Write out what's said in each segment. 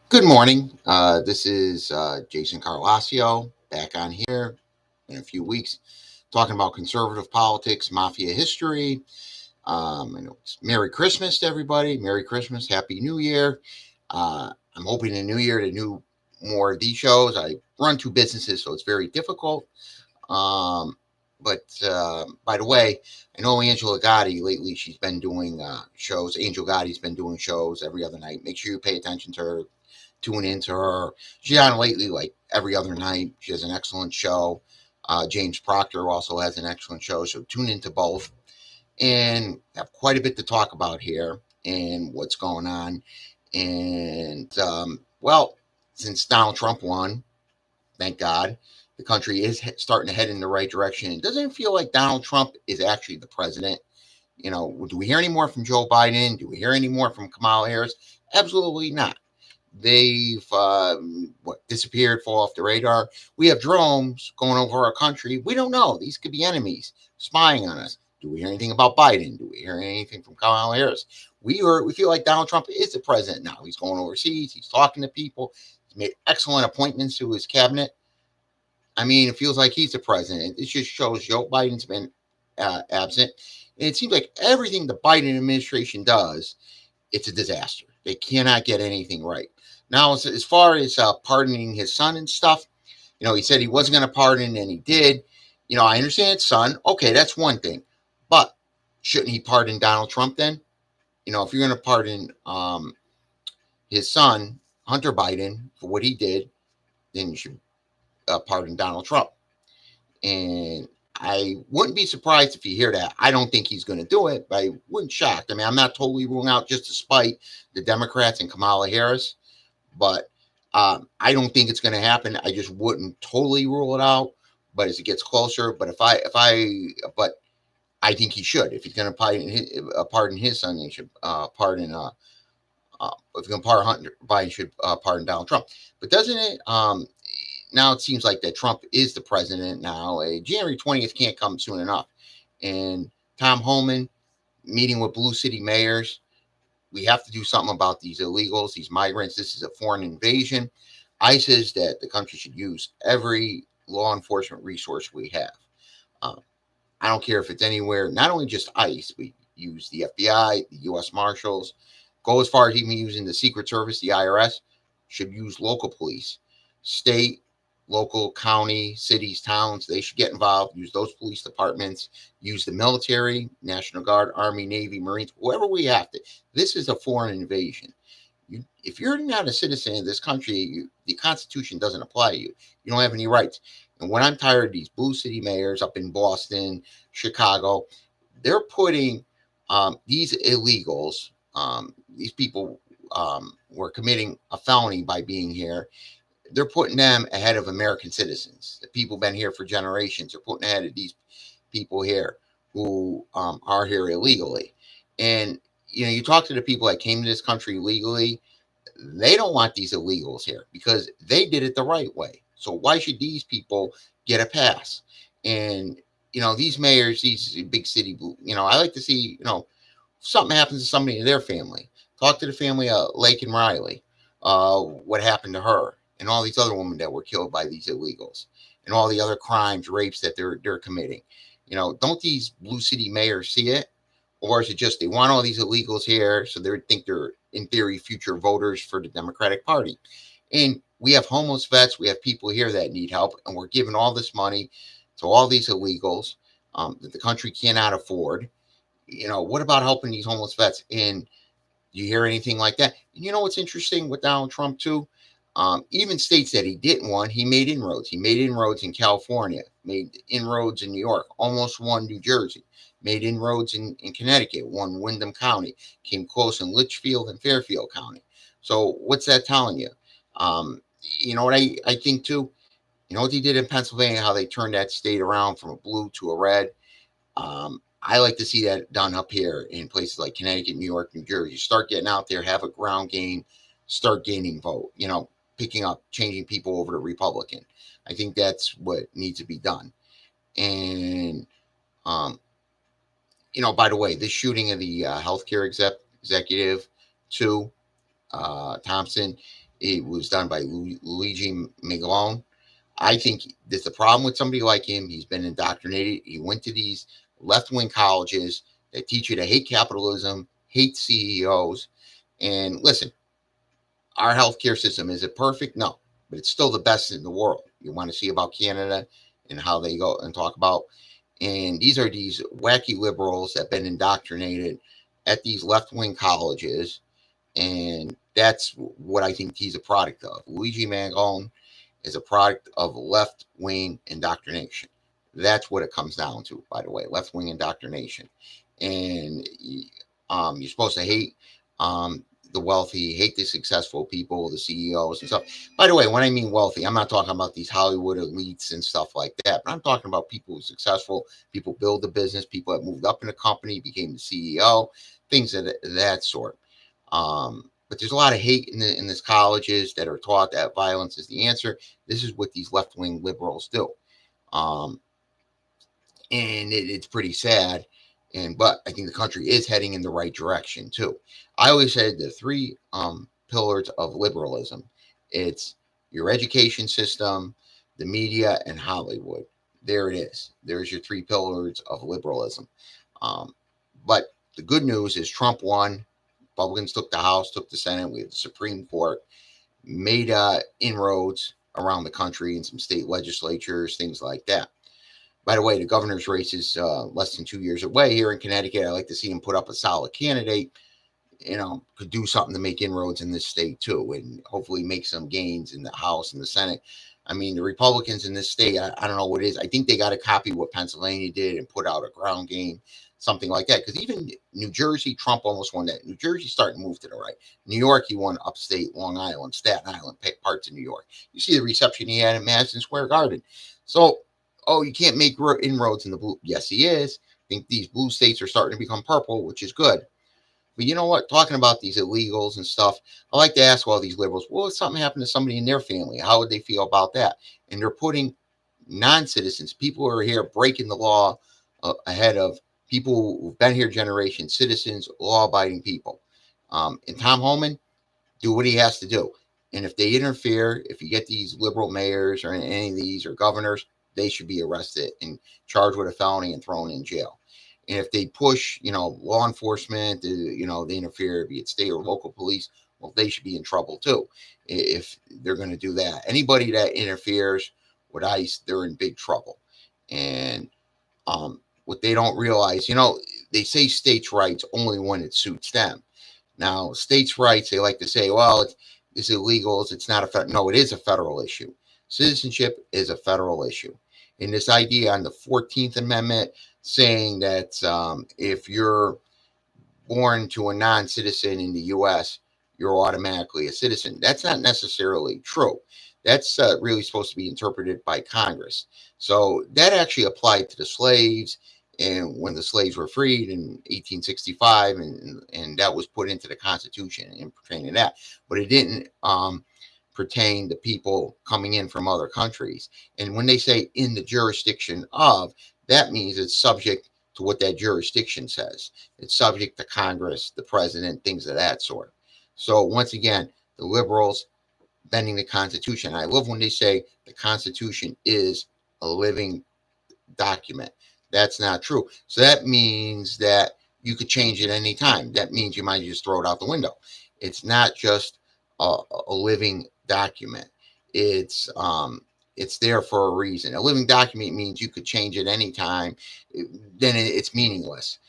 Good morning. This is Jason Carlasio back on here in a few weeks talking about conservative politics, mafia history. I know it's Merry Christmas to everybody. Merry Christmas. Happy New Year. I'm hoping in the new year to do more of these shows. I run two businesses, so it's very difficult. Um, but by the way, I know Angela Gotti lately, she's been doing shows. Angel Gotti's been doing shows every other night. Make sure you pay attention to her, tune into her. She's on lately like every other night. She has an excellent show. James Proctor also has an excellent show, so tune into both. And have quite a bit to talk about here and what's going on. And since Donald Trump won, thank God, the country is starting to head in the right direction. It doesn't feel like Donald Trump is actually the president. Do we hear any more from Joe Biden? Do we hear any more from Kamala Harris? Absolutely not. They've disappeared, fall off the radar. We have drones going over our country. We don't know. These could be enemies spying on us. Do we hear anything about Biden? Do we hear anything from Kamala Harris? We feel like Donald Trump is the president now. He's going overseas. He's talking to people. He's made excellent appointments to his cabinet. I mean, it feels like he's the president. It just shows Joe Biden's been absent. And it seems like everything the Biden administration does, it's a disaster. They cannot get anything right. Now, as far as pardoning his son and stuff, he said he wasn't going to pardon, and he did. I understand his son. Okay, that's one thing. But shouldn't he pardon Donald Trump then? If you're going to pardon his son, Hunter Biden, for what he did, then you should pardon Donald Trump. And I wouldn't be surprised if you hear that. I don't think he's going to do it, but I wouldn't shocked. I mean, I'm not totally ruling out just to spite the Democrats and Kamala Harris, but I don't think it's going to happen. I just wouldn't totally rule it out. But as it gets closer, but I think he should. If he's going to pardon his son, he should pardon. If he's going to pardon Hunter Biden, should pardon Donald Trump. But doesn't it? Now it seems like that Trump is the president now. January 20th can't come soon enough. And Tom Homan meeting with Blue City mayors. We have to do something about these illegals, these migrants. This is a foreign invasion. ICE says that the country should use every law enforcement resource we have. I don't care if it's anywhere, not only just ICE, we use the FBI, the U.S. Marshals, go as far as even using the Secret Service, the IRS, should use local police, state, local, county, cities, towns. They should get involved, use those police departments, use the military, National Guard, Army, Navy, Marines, whoever we have to. This is a foreign invasion. If you're not a citizen of this country, the Constitution doesn't apply to you. You don't have any rights. And when I'm tired of these blue city mayors up in Boston, Chicago, they're putting these illegals, these people were committing a felony by being here. They're putting them ahead of American citizens. The people been here for generations. They're putting ahead of these people here who are here illegally. And you talk to the people that came to this country legally. They don't want these illegals here because they did it the right way. So why should these people get a pass? And these mayors, these big city, I like to see, something happens to somebody in their family. Talk to the family of Lake and Riley. What happened to her and all these other women that were killed by these illegals and all the other crimes, rapes that they're committing. Don't these blue city mayors see it? Or is it just they want all these illegals here so they think they're, in theory, future voters for the Democratic Party? And we have homeless vets. We have people here that need help. And we're giving all this money to all these illegals that the country cannot afford. What about helping these homeless vets? And do you hear anything like that? And what's interesting with Donald Trump, too? Even states that he didn't want, he made inroads. He made inroads in California, made inroads in New York, almost won New Jersey, made inroads in Connecticut, won Windham County, came close in Litchfield and Fairfield County. So what's that telling you? You know what I think too? You know what they did in Pennsylvania, how they turned that state around from a blue to a red? I like to see that done up here in places like Connecticut, New York, New Jersey. Start getting out there, have a ground game, start gaining vote, picking up, changing people over to Republican. I think that's what needs to be done. And, by the way, this shooting of the healthcare executive, too, Thompson, It was done by Luigi Maglone. I think there's a problem with somebody like him. He's been indoctrinated. He went to these left wing colleges that teach you to hate capitalism, hate CEOs. And listen, our healthcare system, is it perfect? No, but it's still the best in the world. You want to see about Canada and how they go and talk about. And these are these wacky liberals that have been indoctrinated at these left wing colleges. And that's what I think he's a product of. Luigi Mangone is a product of left wing indoctrination. That's what it comes down to, by the way, left wing indoctrination. And you're supposed to hate the wealthy, hate the successful people, the CEOs and stuff. By the way, when I mean wealthy, I'm not talking about these Hollywood elites and stuff like that, but I'm talking about people who are successful, people build the business, people that moved up in a company, became the CEO, things of that sort. But there's a lot of hate in this colleges that are taught that violence is the answer. This is what these left wing liberals do. Um, and it's pretty sad. But I think the country is heading in the right direction too. I always said the three pillars of liberalism. It's your education system, the media, and Hollywood. There it is. There's your three pillars of liberalism. Um, but the good news is Trump won. Republicans took the House, took the Senate. We had the Supreme Court, made inroads around the country in some state legislatures, things like that. By the way, the governor's race is less than 2 years away here in Connecticut. I like to see him put up a solid candidate. Could do something to make inroads in this state too, and hopefully make some gains in the House and the Senate. I mean, the Republicans in this state, I don't know what it is. I think they got to copy what Pennsylvania did and put out a ground game, something like that. Because even New Jersey, Trump almost won that. New Jersey's starting to move to the right. New York, he won upstate Long Island, Staten Island, parts of New York. You see the reception he had in Madison Square Garden. So, you can't make inroads in the blue. Yes, he is. I think these blue states are starting to become purple, which is good. But you know what? Talking about these illegals and stuff, I like to ask all these liberals, well, if something happened to somebody in their family, how would they feel about that? And they're putting non-citizens, people who are here breaking the law ahead of people who've been here generations, citizens, law-abiding people. And Tom Homan, do what he has to do. And if they interfere, if you get these liberal mayors or any of these or governors, they should be arrested and charged with a felony and thrown in jail. And if they push, law enforcement, they interfere, be it state or local police, well, they should be in trouble too if they're going to do that. Anybody that interferes with ICE, they're in big trouble. And what they don't realize, they say states' rights only when it suits them. Now, states' rights, they like to say, well, it's illegal. It's not no, it is a federal issue. Citizenship is a federal issue. And this idea on the 14th Amendment saying that if you're born to a non-citizen in the U.S., you're automatically a citizen. That's not necessarily true. That's really supposed to be interpreted by Congress. So that actually applied to the slaves, and when the slaves were freed in 1865, and that was put into the Constitution and pertaining to that. But it didn't pertain to people coming in from other countries. And when they say in the jurisdiction of, that means it's subject to what that jurisdiction says. It's subject to Congress, the president, things of that sort. So once again, the liberals bending the Constitution. I love when they say the Constitution is a living document. That's not true. So that means that you could change it any time. That means you might just throw it out the window. It's not just a living document. It's there for a reason. A living document means you could change it anytime. Then it's meaningless.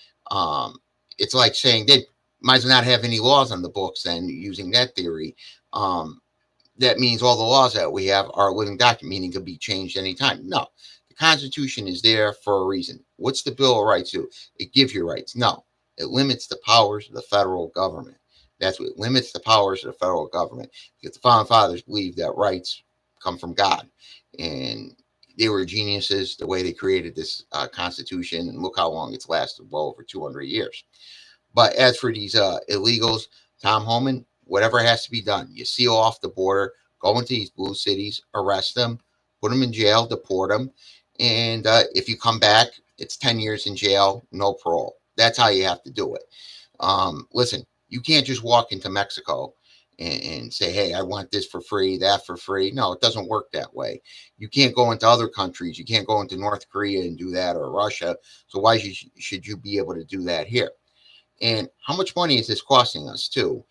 It's like saying they might as well not have any laws on the books. Then using that theory, that means all the laws that we have are a living document, meaning could be changed anytime. No, the Constitution is there for a reason. What's the Bill of Rights do? It gives you rights. No, it limits the powers of the federal government. That's what limits the powers of the federal government. Because the founding fathers believed that rights come from God. And they were geniuses the way they created this Constitution. And look how long it's lasted, well over 200 years. But as for these illegals, Tom Homan, whatever has to be done, you seal off the border, go into these blue cities, arrest them, put them in jail, deport them. And if you come back, it's 10 years in jail, no parole. That's how you have to do it. Listen, you can't just walk into Mexico and say, hey, I want this for free, that for free. No, it doesn't work that way. You can't go into other countries. You can't go into North Korea and do that, or Russia. So why should you be able to do that here? And how much money is this costing us too?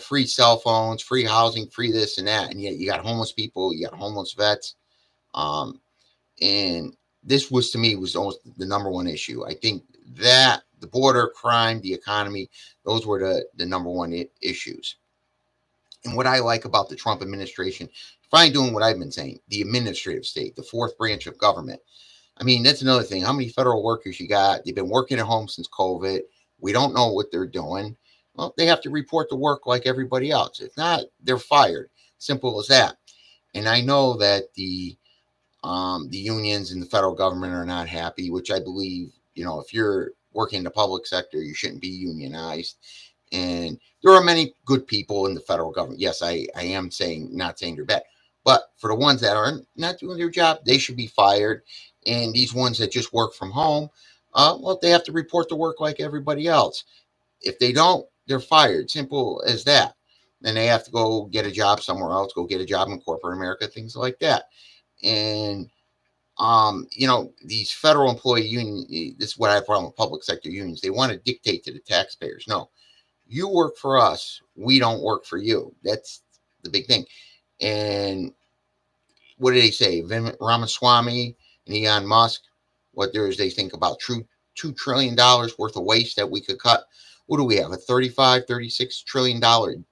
Free cell phones, free housing, free this and that. And yet you got homeless people, you got homeless vets. Um, and this was, to me, was almost the number one issue. I think that the border, crime, the economy, those were the number one issues. And what I like about the Trump administration, finally doing what I've been saying, the administrative state, the fourth branch of government. I mean, that's another thing. How many federal workers you got? They've been working at home since COVID. We don't know what they're doing. Well, they have to report to work like everybody else. If not, they're fired. Simple as that. And I know that the unions and the federal government are not happy, which I believe, if you're working in the public sector, you shouldn't be unionized. And there are many good people in the federal government. Yes, I am not saying they're bad, but for the ones that are not doing their job, they should be fired. And these ones that just work from home, well, they have to report to work like everybody else. If they don't, they're fired. Simple as that. Then they have to go get a job somewhere else, go get a job in corporate America, things like that. And these federal employee unions, this is what I have a problem with public sector unions. They want to dictate to the taxpayers. No, you work for us. We don't work for you. That's the big thing. And what did they say? Ramaswamy and Elon Musk, what they think about $2 trillion worth of waste that we could cut. What do we have? A $36 trillion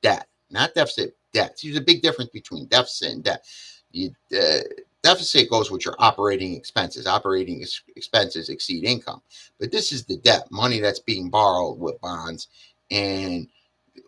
debt, not deficit, debt. See, there's a big difference between deficit and debt. Deficit goes with your operating expenses. Operating expenses exceed income. But this is the debt, money that's being borrowed with bonds. And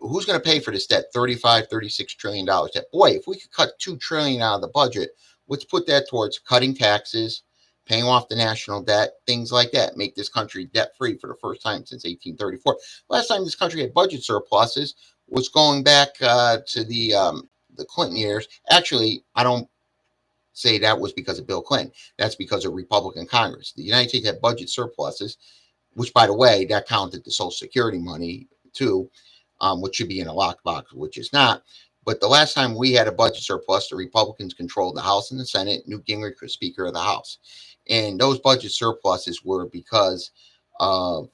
who's going to pay for this debt? $36 trillion debt. Boy, if we could cut $2 trillion out of the budget, let's put that towards cutting taxes, paying off the national debt, things like that. Make this country debt-free for the first time since 1834. Last time this country had budget surpluses was going back to the Clinton years. Actually, I don't say that was because of Bill Clinton. That's because of Republican Congress. The United States had budget surpluses, which, by the way, that counted the Social Security money too, which should be in a lockbox, which is not. But the last time we had a budget surplus, the Republicans controlled the House and the Senate. Newt Gingrich was Speaker of the House. And those budget surpluses were because of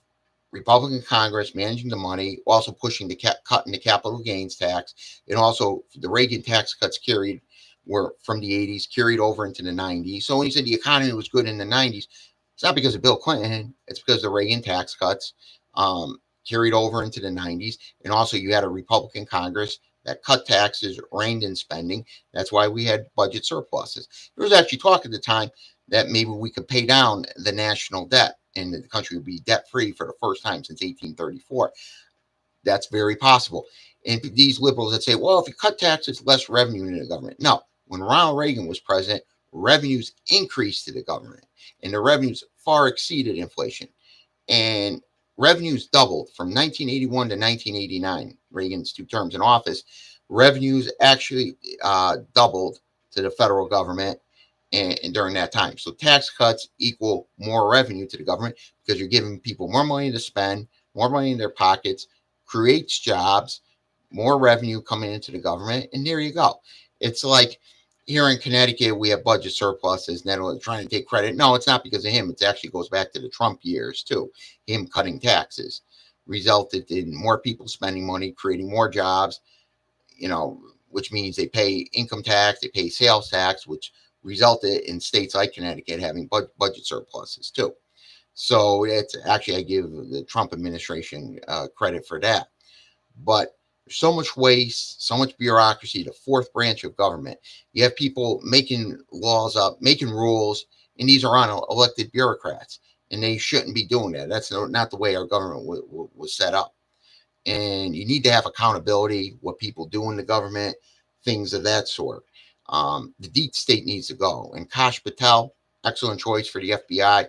Republican Congress managing the money, also pushing the cutting the capital gains tax, and also the Reagan tax cuts were from the 80s, carried over into the 90s. So when you said the economy was good in the 90s, it's not because of Bill Clinton. It's because of the Reagan tax cuts carried over into the 90s. And also you had a Republican Congress that cut taxes, reined in spending. That's why we had budget surpluses. There was actually talk at the time that maybe we could pay down the national debt and the country would be debt-free for the first time since 1834. That's very possible. And these liberals that say, well, if you cut taxes, less revenue in the government. No. When Ronald Reagan was president, revenues increased to the government, and the revenues far exceeded inflation. And revenues doubled from 1981 to 1989, Reagan's 2 terms in office. Revenues actually doubled to the federal government and during that time. So tax cuts equal more revenue to the government because you're giving people more money to spend, more money in their pockets, creates jobs, more revenue coming into the government, and there you go. It's like here in Connecticut, we have budget surpluses, and they're trying to take credit. No, it's not because of him. It actually goes back to the Trump years, too. Him cutting taxes resulted in more people spending money, creating more jobs, which means they pay income tax, they pay sales tax, which resulted in states like Connecticut having budget surpluses, too. So it's actually, I give the Trump administration credit for that. But there's so much waste, so much bureaucracy, the fourth branch of government. You have people making laws up, making rules, and these are unelected bureaucrats, and they shouldn't be doing that. That's not the way our government was set up. And you need to have accountability, what people do in the government, things of that sort. The deep state needs to go. And Kash Patel, excellent choice for the FBI.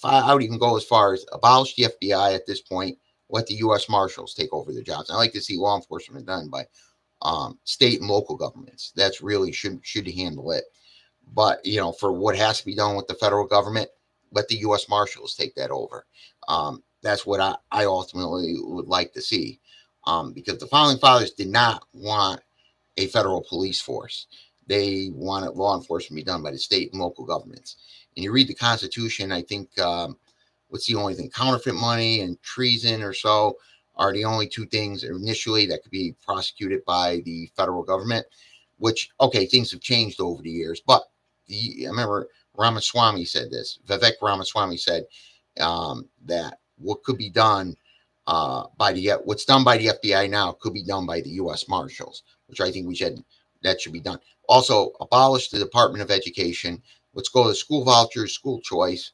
I would even go as far as abolish the FBI at this point. Let the U.S. Marshals take over the jobs. I like to see law enforcement done by state and local governments. That's really should handle it. But for what has to be done with the federal government, let the U.S. Marshals take that over. That's what I ultimately would like to see. because the founding fathers did not want a federal police force. They wanted law enforcement to be done by the state and local governments. And you read the Constitution, I think, what's the only thing? Counterfeit money and treason or so are the only two things initially that could be prosecuted by the federal government, which, okay, things have changed over the years. But I remember Ramaswamy said this. Vivek Ramaswamy said that what could be done by the what's done by the FBI now could be done by the U.S. Marshals, which I think that should be done. Also, abolish the Department of Education. Let's go to school vouchers, school choice.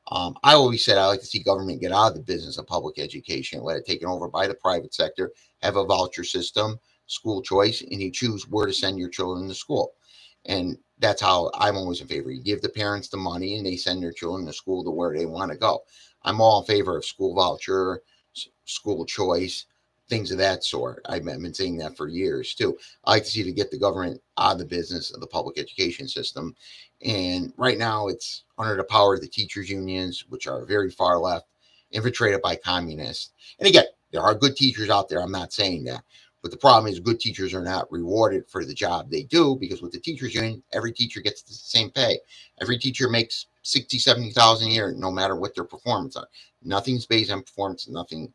I always said I like to see government get out of the business of public education, let it taken over by the private sector, have a voucher system, school choice, and you choose where to send your children to school. And that's how I'm always in favor. You give the parents the money and they send their children to school to where they want to go. I'm all in favor of school voucher, school choice, things of that sort. I've been saying that for years too. I like to see to get the government out of the business of the public education system. And right now it's under the power of the teachers unions, which are very far left, infiltrated by communists. And again, there are good teachers out there. I'm not saying that. But the problem is good teachers are not rewarded for the job they do, because with the teachers union, every teacher gets the same pay. Every teacher makes 60, 70,000 a year, no matter what their performance are. Nothing's based on performance, nothing.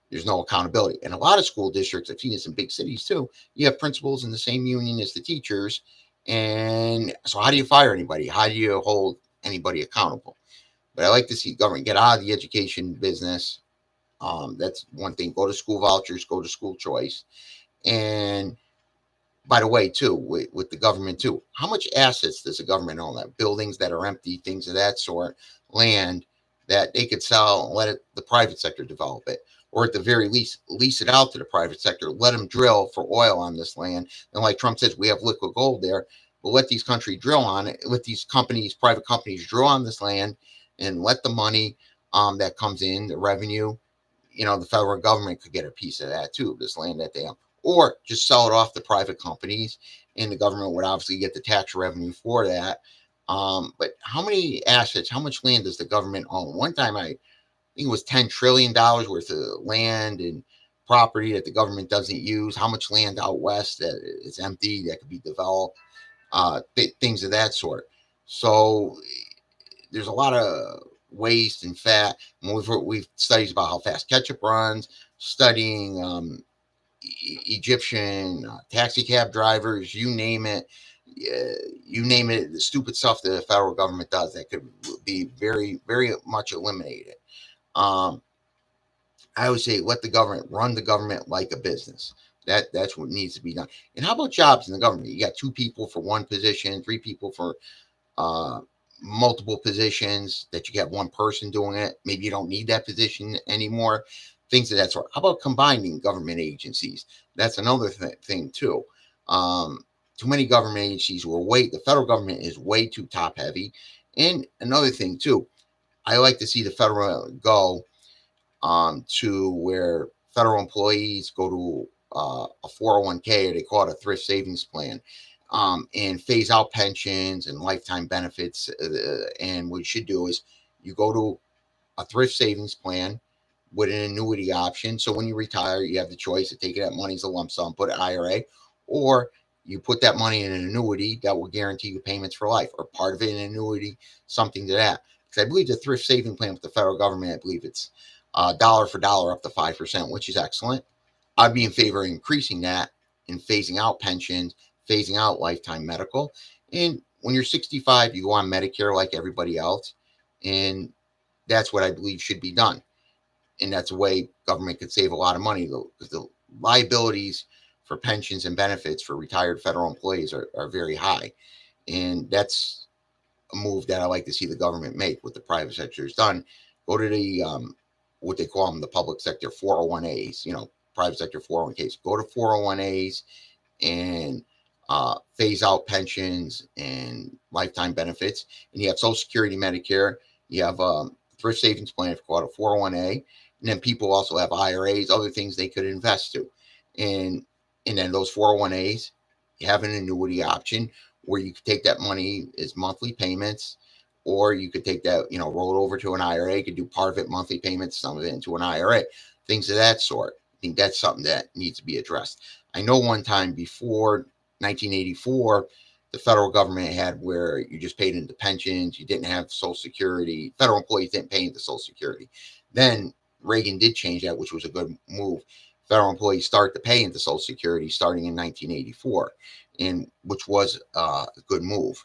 There's no accountability. And a lot of school districts, I've seen this in big cities too, you have principals in the same union as the teachers. And so how do you fire anybody? How do you hold anybody accountable? But I like to see government get out of the education business. That's one thing. Go to school vouchers, go to school choice. And by the way, too, with the government, too, how much assets does the government own? That buildings that are empty, things of that sort, land that they could sell and the private sector develop it. Or at the very least, lease it out to the private sector, let them drill for oil on this land. And like Trump says, we have liquid gold there, but let these countries drill on it, let these companies, private companies drill on this land, and let the money that comes in, the revenue, the federal government could get a piece of that too, this land that they own, or just sell it off to private companies, and the government would obviously get the tax revenue for that. But how many assets, how much land does the government own? One time I think it was $10 trillion worth of land and property that the government doesn't use. How much land out west that is empty that could be developed, things of that sort. So there's a lot of waste and fat. We've studied about how fast ketchup runs, studying Egyptian taxi cab drivers, you name it. You name it, the stupid stuff that the federal government does that could be very, very much eliminated. I always say, let the government run the government like a business. That's what needs to be done. And how about jobs in the government? You got 2 people for one position, 3 people for uh, multiple positions, that you have one person doing it. Maybe you don't need that position anymore. Things of that sort. How about combining government agencies? That's another thing too. Too many government agencies the federal government is way too top heavy. And another thing too, I like to see the federal go to where federal employees go to a 401k, or they call it a thrift savings plan, and phase out pensions and lifetime benefits. And what you should do is you go to a thrift savings plan with an annuity option. So when you retire, you have the choice of taking that money as a lump sum, put an IRA, or you put that money in an annuity that will guarantee you payments for life, or part of it in an annuity, something to that. Because I believe the thrift saving plan with the federal government, I believe it's dollar for dollar up to 5%, which is excellent. I'd be in favor of increasing that and phasing out pensions, phasing out lifetime medical. And when you're 65, you go on Medicare like everybody else. And that's what I believe should be done. And that's a way government could save a lot of money, because the liabilities for pensions and benefits for retired federal employees are very high. And that's a move that I like to see the government make. What the private sector has done, go to the what they call them, the public sector 401as, private sector 401ks. Go to 401as and phase out pensions and lifetime benefits. And you have Social Security, Medicare. You have thrift savings plan, called a 401a. And then people also have IRAs, other things they could invest to. And then those 401as, you have an annuity option where you could take that money as monthly payments, or you could take that, roll it over to an IRA. You could do part of it monthly payments, some of it into an IRA, things of that sort. think that's something that needs to be addressed. I know one time before 1984, the federal government had where you just paid into pensions, you didn't have Social Security, federal employees didn't pay into Social Security. Then Reagan did change that, which was a good move. Federal employees start to pay into Social Security starting in 1984, and which was a good move.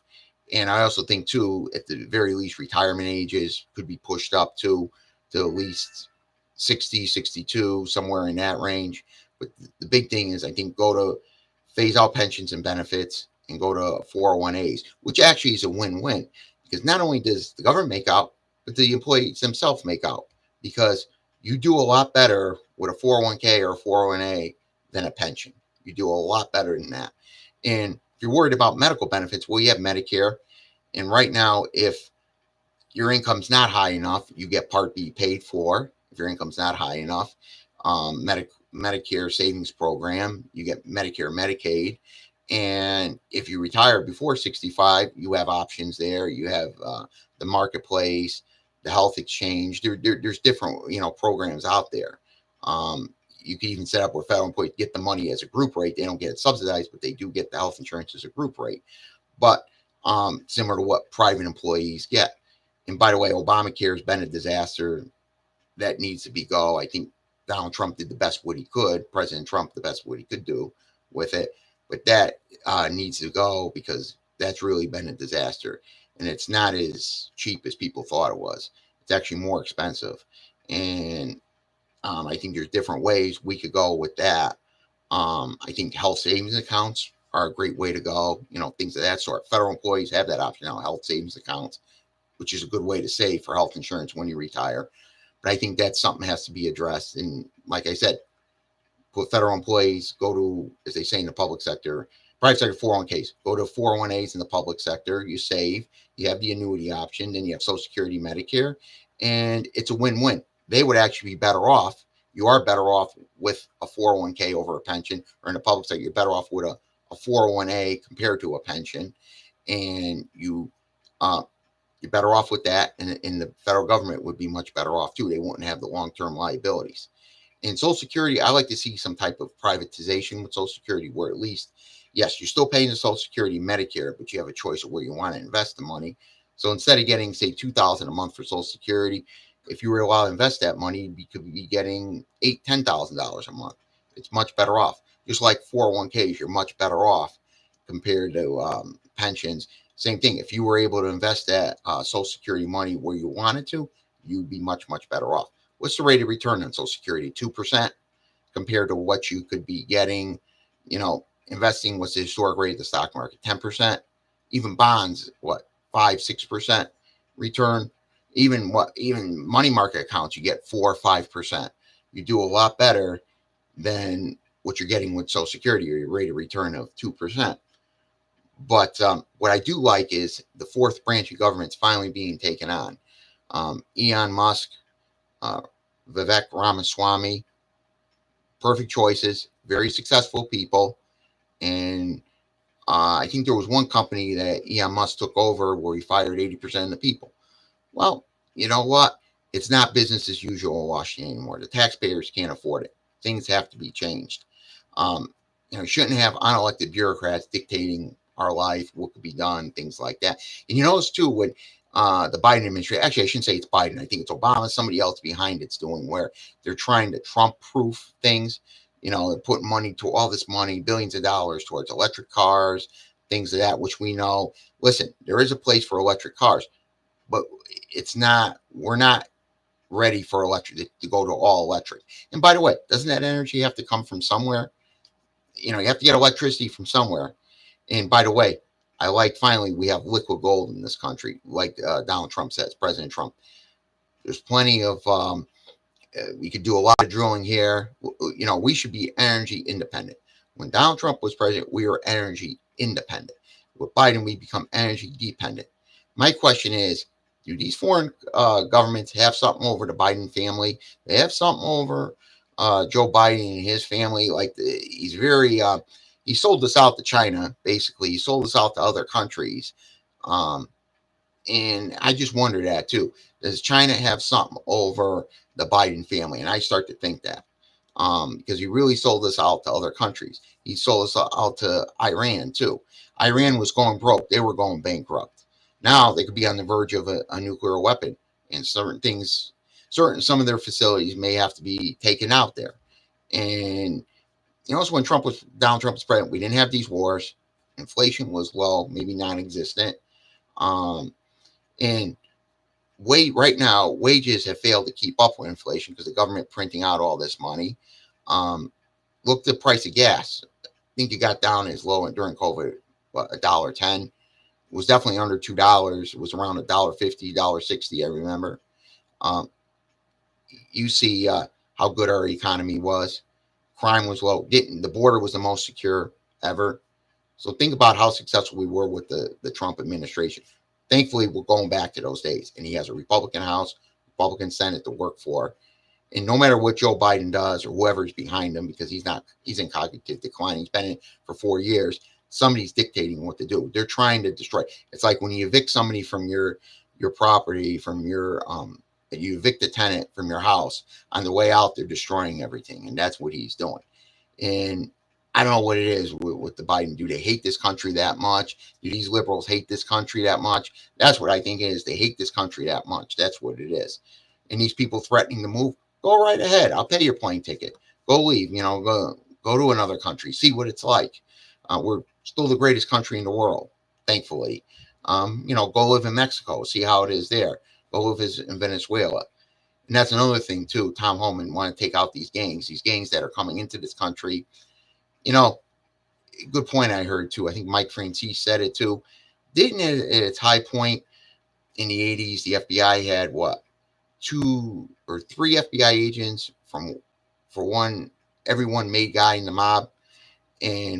And I also think too, at the very least, retirement ages could be pushed up to at least 60, 62, somewhere in that range. But the big thing is, I think, go to phase out pensions and benefits and go to 401as, which actually is a win-win, because not only does the government make out, but the employees themselves make out, because you do a lot better with a 401k or a 401a than a pension. You do a lot better than that. And if you're worried about medical benefits, well, you have Medicare. And right now, if your income's not high enough, you get Part B paid for. If your income's not high enough, Medicare savings program, you get Medicare, Medicaid. And if you retire before 65, you have options there. You have the marketplace, the health exchange. There's different, programs out there. You can even set up where federal employees get the money as a group rate. They don't get it subsidized, but they do get the health insurance as a group rate. But similar to what private employees get. And by the way, Obamacare has been a disaster. That needs to be go. I think Donald Trump did the best what he could. President Trump the best what he could do with it. But that needs to go, because that's really been a disaster. And it's not as cheap as people thought it was. It's actually more expensive. And I think there's different ways we could go with that. I think health savings accounts are a great way to go. Things of that sort. Federal employees have that option now, health savings accounts, which is a good way to save for health insurance when you retire. But I think that's something that has to be addressed. And like I said, put federal employees, go to, as they say in the public sector, private sector 401ks, go to 401as in the public sector, you save, you have the annuity option, then you have Social Security, Medicare, and it's a win-win. They would actually be better off. You are better off with a 401k over a pension, or in the public sector, you're better off with a 401a compared to a pension. And you're better off with that, and the federal government would be much better off too. They wouldn't have the long-term liabilities. In Social Security, I like to see some type of privatization with Social Security, where at least, yes, you're still paying the Social Security, Medicare, but you have a choice of where you want to invest the money. So instead of getting, say, $2,000 a month for Social Security, if you were allowed to invest that money, you could be getting $8,000, $10,000 a month. It's much better off. Just like 401ks, you're much better off compared to pensions. Same thing. If you were able to invest that Social Security money where you wanted to, you'd be much, much better off. What's the rate of return on Social Security? 2% compared to what you could be getting, investing. What's the historic rate of the stock market? 10%. Even bonds, 5, 6% return. Even money market accounts, you get 4 or 5%. You do a lot better than what you're getting with Social Security, or your rate of return of 2%. But what I do like is the fourth branch of government's finally being taken on. Elon Musk, Vivek Ramaswamy, perfect choices, very successful people. And I think there was one company that Elon Musk took over where he fired 80% of the people. Well, you know what? It's not business as usual in Washington anymore. The taxpayers can't afford it. Things have to be changed. Shouldn't have unelected bureaucrats dictating our life, what could be done, things like that. And you notice too, when the Biden administration, actually, I shouldn't say it's Biden. I think it's Obama. Somebody else behind it's doing, where they're trying to Trump-proof things. They're putting money to all this money, billions of dollars towards electric cars, things of that, which we know. Listen, there is a place for electric cars, but we're not ready for electric to go to all electric. And by the way, doesn't that energy have to come from somewhere? You have to get electricity from somewhere. And by the way, I like, finally, we have liquid gold in this country, like Donald Trump says, President Trump. There's plenty of, we could do a lot of drilling here. We should be energy independent. When Donald Trump was president, we were energy independent. With Biden, we become energy dependent. My question is, do these foreign governments have something over the Biden family? They have something over Joe Biden and his family. Like, he's very, he sold us out to China, basically. He sold us out to other countries. And I just wonder that too. Does China have something over the Biden family? And I start to think that. because he really sold us out to other countries. He sold us out to Iran too. Iran was going broke; they were going bankrupt. Now they could be on the verge of a nuclear weapon, and certain things, some of their facilities may have to be taken out there. And so when Donald Trump was president, we didn't have these wars. Inflation was low, maybe non-existent. Um, and right now, wages have failed to keep up with inflation because the government printing out all this money. Look at the price of gas. I think it got down as low during COVID, $1.10. It was definitely under $2. It was around $1.50, $1.60. I remember. Um, you see how good our economy was. Crime was low. The border was the most secure ever. So think about how successful we were with the Trump administration. Thankfully, we're going back to those days, and he has a Republican House, Republican Senate to work for. And no matter what Joe Biden does or whoever's behind him, because he's in cognitive decline. He's been in for 4 years. Somebody's dictating what to do. They're trying to destroy. It's like when you evict somebody from your property, from your you evict a tenant from your house. On the way out, they're destroying everything, and that's what he's doing. And I don't know what it is with the Biden. Do they hate this country that much? Do these liberals hate this country that much? That's what I think it is. They hate this country that much. That's what it is. And these people threatening to move, go right ahead. I'll pay your plane ticket. Go leave. Go to another country. See what it's like. We're still the greatest country in the world, thankfully. Go live in Mexico. See how it is there. Go live in Venezuela. And that's another thing too. Tom Homan want to take out these gangs that are coming into this country. Good point I heard too. I think Mike Francis said it too. Didn't it at its high point in the 80s, the FBI had what? 2 or 3 FBI agents for every one made guy in the mob.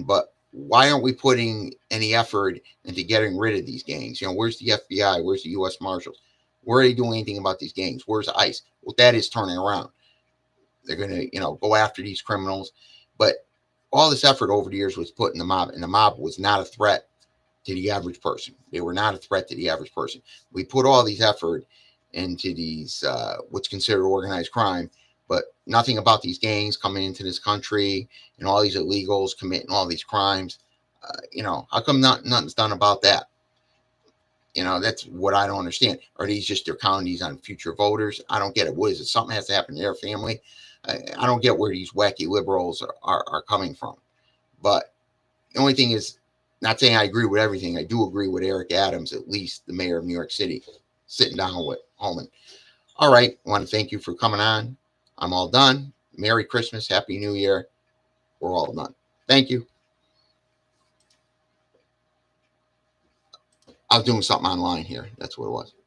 But why aren't we putting any effort into getting rid of these gangs? Where's the FBI? Where's the U.S. Marshals? Where are they doing anything about these gangs? Where's ICE? Well, that is turning around. They're going to, go after these criminals. But all this effort over the years was put in the mob, and the mob was not a threat to the average person. They were not a threat to the average person. We put all these effort into these, what's considered organized crime, but nothing about these gangs coming into this country and all these illegals committing all these crimes. How come nothing's done about that? That's what I don't understand. Are these just their counties on future voters? I don't get it. What is it? Something has to happen to their family. I don't get where these wacky liberals are coming from. But the only thing is, not saying I agree with everything. I do agree with Eric Adams, at least the mayor of New York City, sitting down with Holman. All right. I want to thank you for coming on. I'm all done. Merry Christmas. Happy New Year. We're all done. Thank you. I was doing something online here. That's what it was.